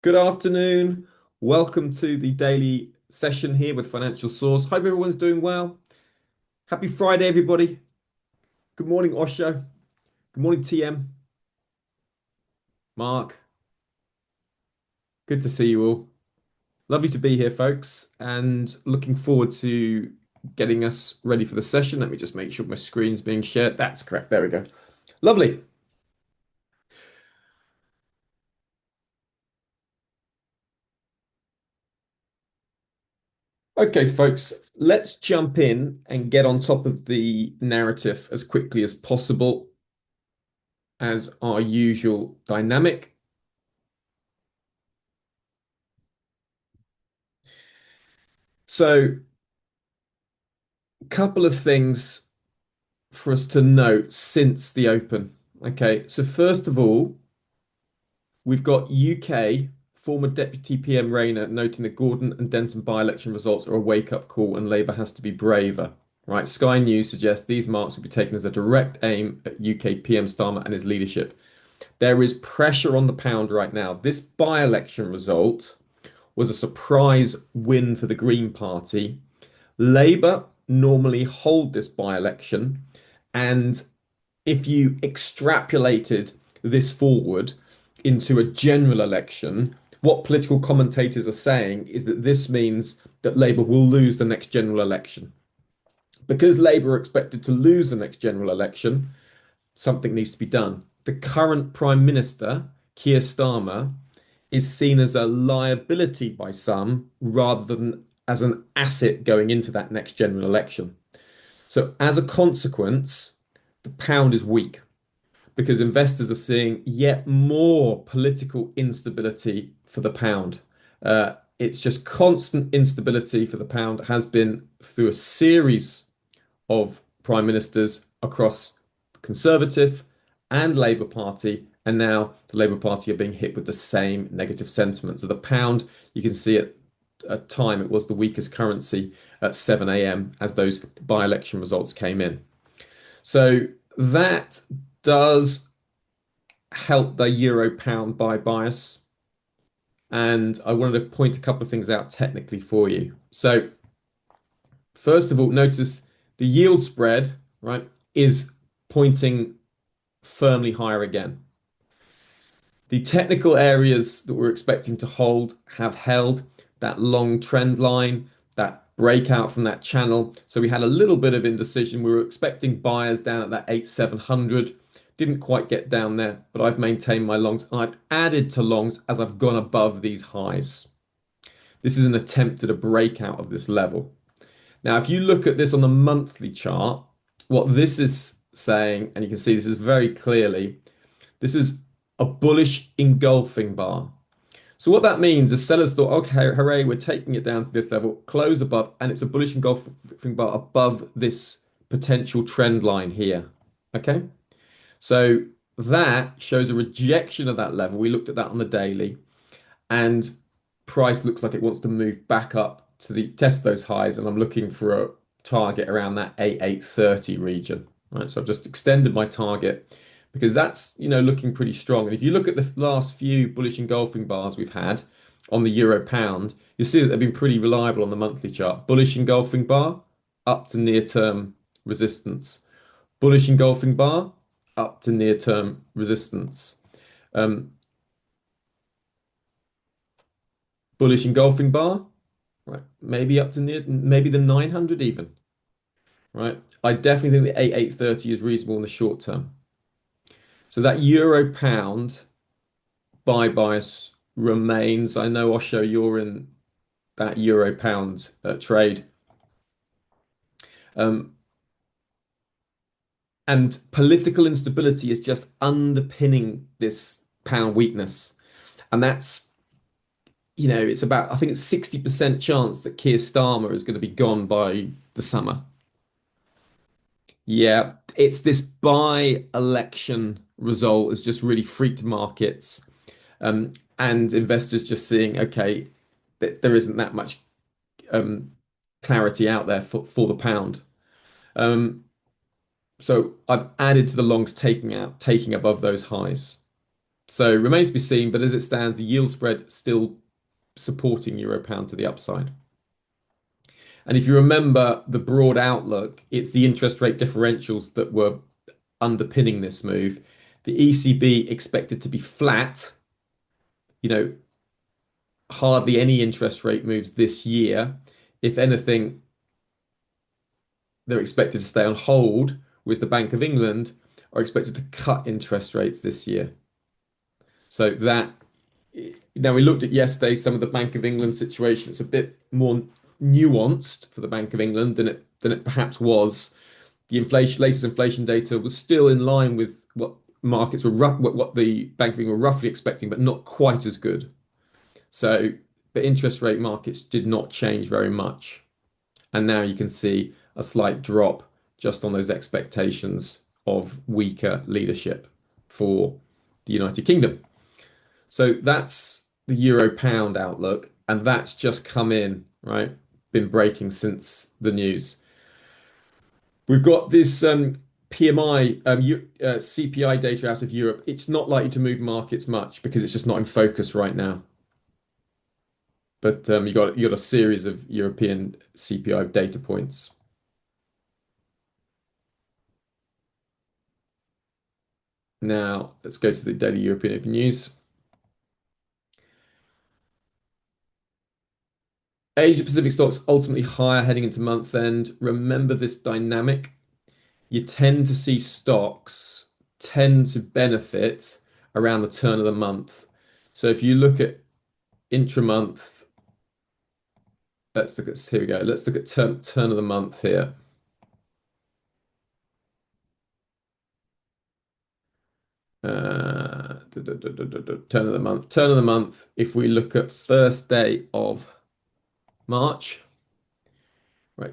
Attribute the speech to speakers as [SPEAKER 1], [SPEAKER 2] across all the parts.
[SPEAKER 1] Good afternoon. Welcome to the daily session here with Financial Source. Hope everyone's doing well. Happy Friday, everybody. Good morning, Osho. Good morning, TM. Mark. Good to see you all. Lovely to be here, folks, and looking forward to getting us ready for the session. Let me just make sure my screen's being shared. That's correct. There we go. Lovely. Okay, folks, let's jump in and get on top of the narrative as quickly as possible as our usual dynamic. So, a couple of things for us to note since the Open. Okay, so first of all, we've got UK former Deputy PM Rayner noting that Gordon and Denton by-election results are a wake-up call and Labour has to be braver. Right, Sky News suggests these marks will be taken as a direct aim at UK PM Starmer and his leadership. There is pressure on the pound right now. This by-election result was a surprise win for the Green Party. Labour normally hold this by-election, and if you extrapolated this forward into a general election, what political commentators are saying is that this means that Labour will lose the next general election. Because Labour are expected to lose the next general election, something needs to be done. The current Prime Minister, Keir Starmer, is seen as a liability by some rather than as an asset going into that next general election. So, as a consequence, the pound is weak because investors are seeing yet more political instability for the pound. It's just constant instability for the pound, has been through a series of prime ministers across the Conservative and Labour Party, and now the Labour Party are being hit with the same negative sentiment. So the pound, you can see at time it was the weakest currency at 7 a.m. as those by-election results came in. So that does help the euro pound buy bias. And I wanted to point a couple of things out technically for you. So, first of all, notice the yield spread, right, is pointing firmly higher again. The technical areas that we're expecting to hold have held that long trend line, that breakout from that channel. So we had a little bit of indecision. We were expecting buyers down at that 8,700. Didn't quite get down there, but I've maintained my longs. I've added to longs as I've gone above these highs. This is an attempt at a breakout of this level. Now, if you look at this on the monthly chart, what this is saying, and you can see this is very clearly, this is a bullish engulfing bar. So what that means is sellers thought, okay, hooray, we're taking it down to this level, close above, and it's a bullish engulfing bar above this potential trend line here. Okay, so that shows a rejection of that level. We looked at that on the daily, and price looks like it wants to move back up to the test those highs, and I'm looking for a target around that 8,830 region. Right, so I've just extended my target because that's looking pretty strong. And if you look at the last few bullish engulfing bars we've had on the euro pound, you'll see that they've been pretty reliable on the monthly chart. Bullish engulfing bar up to near term resistance. Bullish engulfing bar up to near term resistance. Um, Bullish engulfing bar, right? Maybe up to near, maybe the 900 even, right? I definitely think the 8,830 is reasonable in the short term. So that euro pound buy bias remains. I know, Osho, you're in that euro pound trade. Um, and political instability is just underpinning this pound weakness. And that's, it's about, I think it's 60% chance that Keir Starmer is going to be gone by the summer. Yeah, it's this by-election result has just really freaked markets, and investors just seeing, okay, that there isn't that much um, clarity out there for the pound. Um, so I've added to the longs taking above those highs. So remains to be seen, but as it stands, the yield spread still supporting euro pound to the upside. And if you remember the broad outlook, it's the interest rate differentials that were underpinning this move. The ECB expected to be flat, you know, hardly any interest rate moves this year. If anything, they're expected to stay on hold, whereas the Bank of England are expected to cut interest rates this year. So that now we looked at yesterday some of the Bank of England situation. It's a bit more nuanced for the Bank of England than it perhaps was. The latest inflation data was still in line with what markets were what the Bank of England were roughly expecting, but not quite as good. So the interest rate markets did not change very much. And now you can see a slight drop just on those expectations of weaker leadership for the United Kingdom. So that's the euro pound outlook, and that's just come in, right? Been breaking since the news. We've got this PMI, CPI data out of Europe. It's not likely to move markets much because it's just not in focus right now. But you got a series of European CPI data points. Now let's go to the daily European Open News. Asia Pacific stocks ultimately higher heading into month end. Remember this dynamic. You tend to see stocks tend to benefit around the turn of the month. So if you look at intra-month, let's look at here we go. Let's look at turn of the month here. Turn of the month. Turn of the month. If we look at first day of March, right?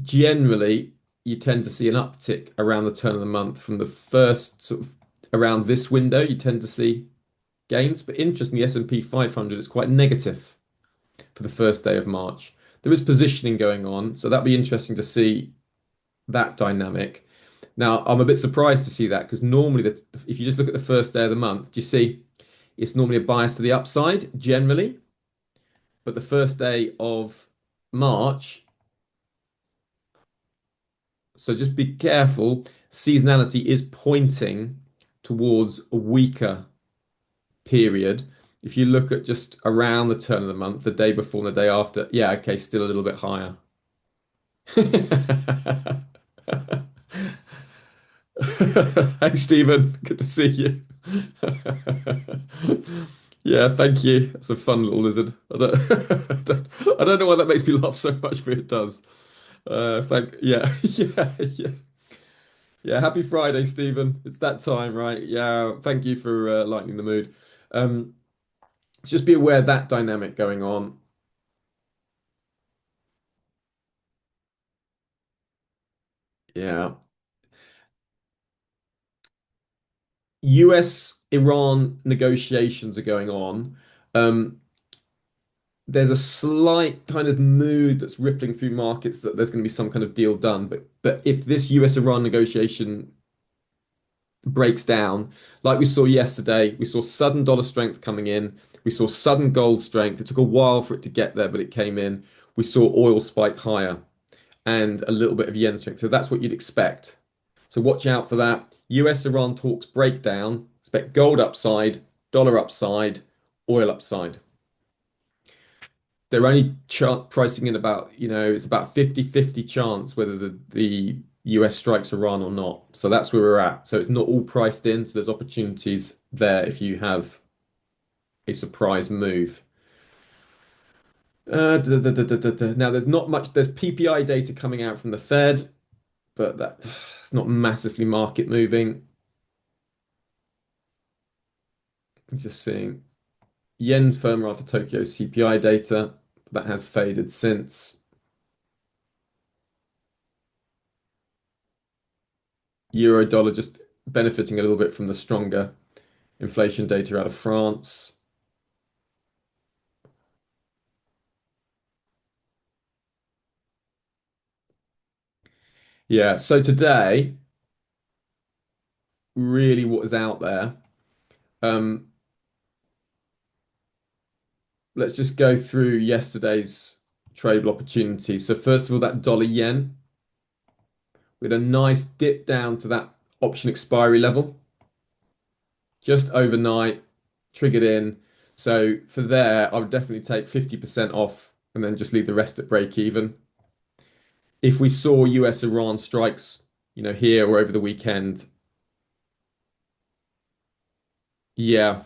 [SPEAKER 1] Generally, you tend to see an uptick around the turn of the month from the first sort of around this window. You tend to see gains, but interestingly, the S&P 500 is quite negative for the first day of March. There is positioning going on, so that'd be interesting to see that dynamic. Now, I'm a bit surprised to see that because normally, if you just look at the first day of the month, do you see it's normally a bias to the upside generally, but the first day of March, so just be careful. Seasonality is pointing towards a weaker period. If you look at just around the turn of the month, the day before and the day after, yeah, okay, still a little bit higher. Hey, Stephen, good to see you. Yeah, thank you. That's a fun little lizard. I don't know why that makes me laugh so much, but it does. Yeah, yeah, yeah. Yeah, happy Friday, Stephen. It's that time, right? Yeah, thank you for lightening the mood. Um, just be aware of that dynamic going on. Yeah. US Iran negotiations are going on. Um, there's a slight kind of mood that's rippling through markets that there's going to be some kind of deal done. But if this US Iran negotiation breaks down, like we saw yesterday, we saw sudden dollar strength coming in. We saw sudden gold strength. It took a while for it to get there, but it came in. We saw oil spike higher and a little bit of yen strength. So that's what you'd expect. So watch out for that. US Iran talks breakdown. Expect gold upside, dollar upside, oil upside. They're only pricing in about, it's about 50-50 chance whether the US strikes Iran or not. So that's where we're at. So it's not all priced in. So there's opportunities there if you have a surprise move. Now there's not much. There's PPI data coming out from the Fed, but that it's not massively market moving. I'm just seeing yen firmer after Tokyo CPI data. That has faded since. Euro dollar just benefiting a little bit from the stronger inflation data out of France. Yeah, so today, really what is out there? Um, let's just go through yesterday's tradable opportunity. So first of all, that dollar yen with a nice dip down to that option expiry level just overnight, triggered in. So for there, I would definitely take 50% off and then just leave the rest at break even. If we saw US Iran strikes, here or over the weekend, yeah.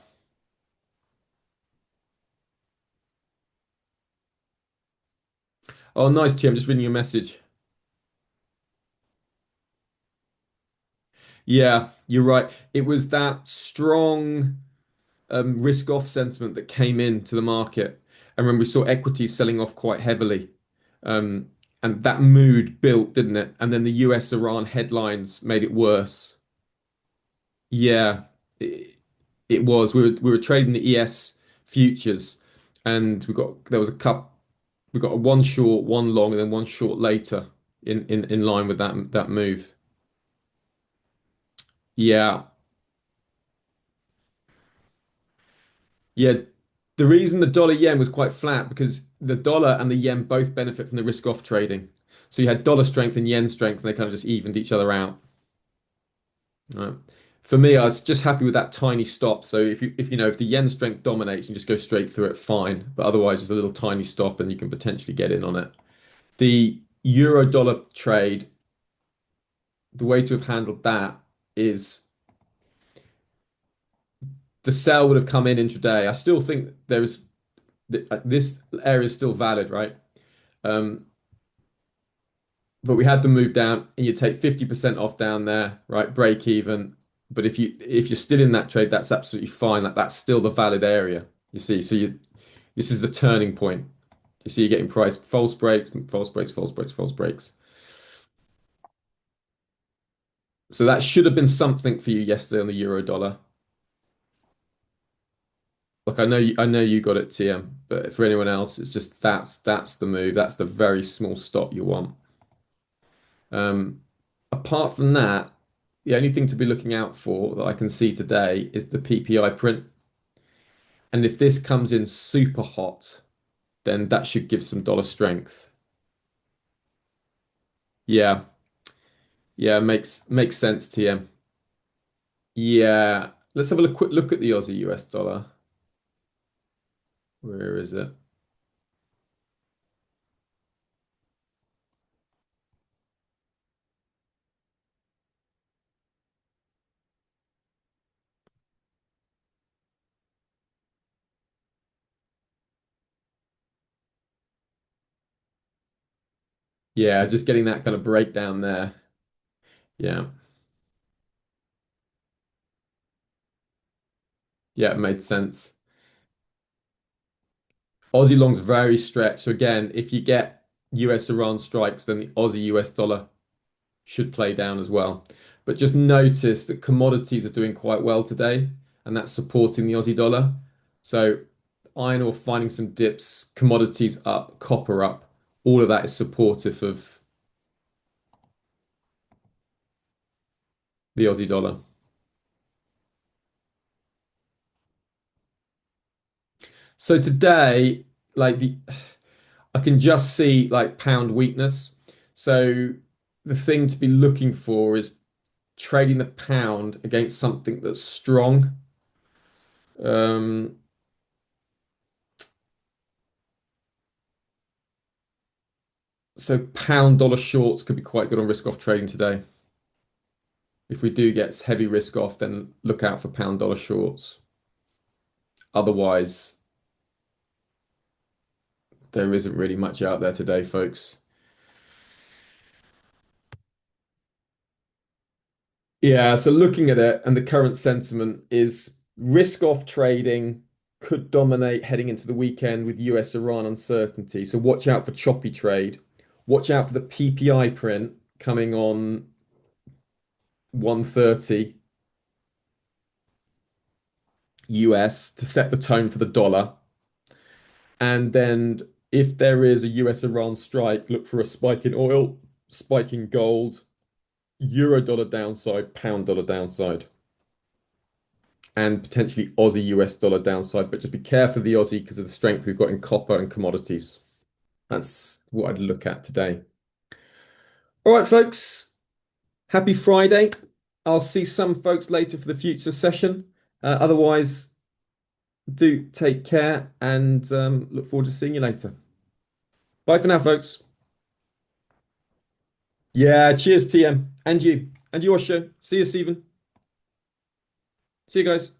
[SPEAKER 1] Oh, nice, T. I'm just reading your message. Yeah, you're right. It was that strong risk off sentiment that came into the market. And when we saw equities selling off quite heavily, um, and that mood built, didn't it? And then the US Iran headlines made it worse. Yeah, it was. We were trading the ES futures, and there was a cup. We got a one short, one long, and then one short later in line with that move. Yeah, yeah. The reason the dollar yen was quite flat because the dollar and the yen both benefit from the risk off trading. So you had dollar strength and yen strength, and they kind of just evened each other out. Right. For me, I was just happy with that tiny stop. So if the yen strength dominates, you just go straight through it, fine. But otherwise, just a little tiny stop, and you can potentially get in on it. The euro dollar trade, the way to have handled that is the sell would have come in intraday. I still think this area is still valid, right? Um, but we had the move down, and you take 50% off down there, right? Break even. But if you're still in that trade, that's absolutely fine. Like that's still the valid area. You see, this is the turning point. You see, you're getting priced false breaks, false breaks, false breaks, false breaks. So that should have been something for you yesterday on the euro dollar. Look, I know you got it, TM, but for anyone else, it's just that's the move. That's the very small stop you want. Um, apart from that, the only thing to be looking out for that I can see today is the PPI print. And if this comes in super hot, then that should give some dollar strength. Yeah, yeah, makes sense, TM. Yeah, let's have a quick look at the Aussie US dollar. Where is it? Yeah, just getting that kind of breakdown there. Yeah, yeah, it made sense. Aussie long's very stretched. So again, if you get US Iran strikes, then the Aussie US dollar should play down as well. But just notice that commodities are doing quite well today, and that's supporting the Aussie dollar. So iron ore finding some dips, commodities up, copper up. All of that is supportive of the Aussie dollar. So today, like I can just see like pound weakness. So the thing to be looking for is trading the pound against something that's strong. Um, so pound dollar shorts could be quite good on risk off trading today. If we do get heavy risk off, then look out for pound dollar shorts. Otherwise, there isn't really much out there today, folks. Yeah, so looking at it and the current sentiment is risk off trading could dominate heading into the weekend with US Iran uncertainty. So watch out for choppy trade. Watch out for the PPI print coming on 130 US to set the tone for the dollar. And then if there is a US Iran strike, look for a spike in oil, spike in gold, euro dollar downside, pound dollar downside. and potentially Aussie US dollar downside, but just be careful of the Aussie because of the strength we've got in copper and commodities. That's what I'd look at today. All right, folks. Happy Friday. I'll see some folks later for the future session. Otherwise, do take care and look forward to seeing you later. Bye for now, folks. Yeah, cheers, TM. And you. And you, Osho. See you, Stephen. See you guys.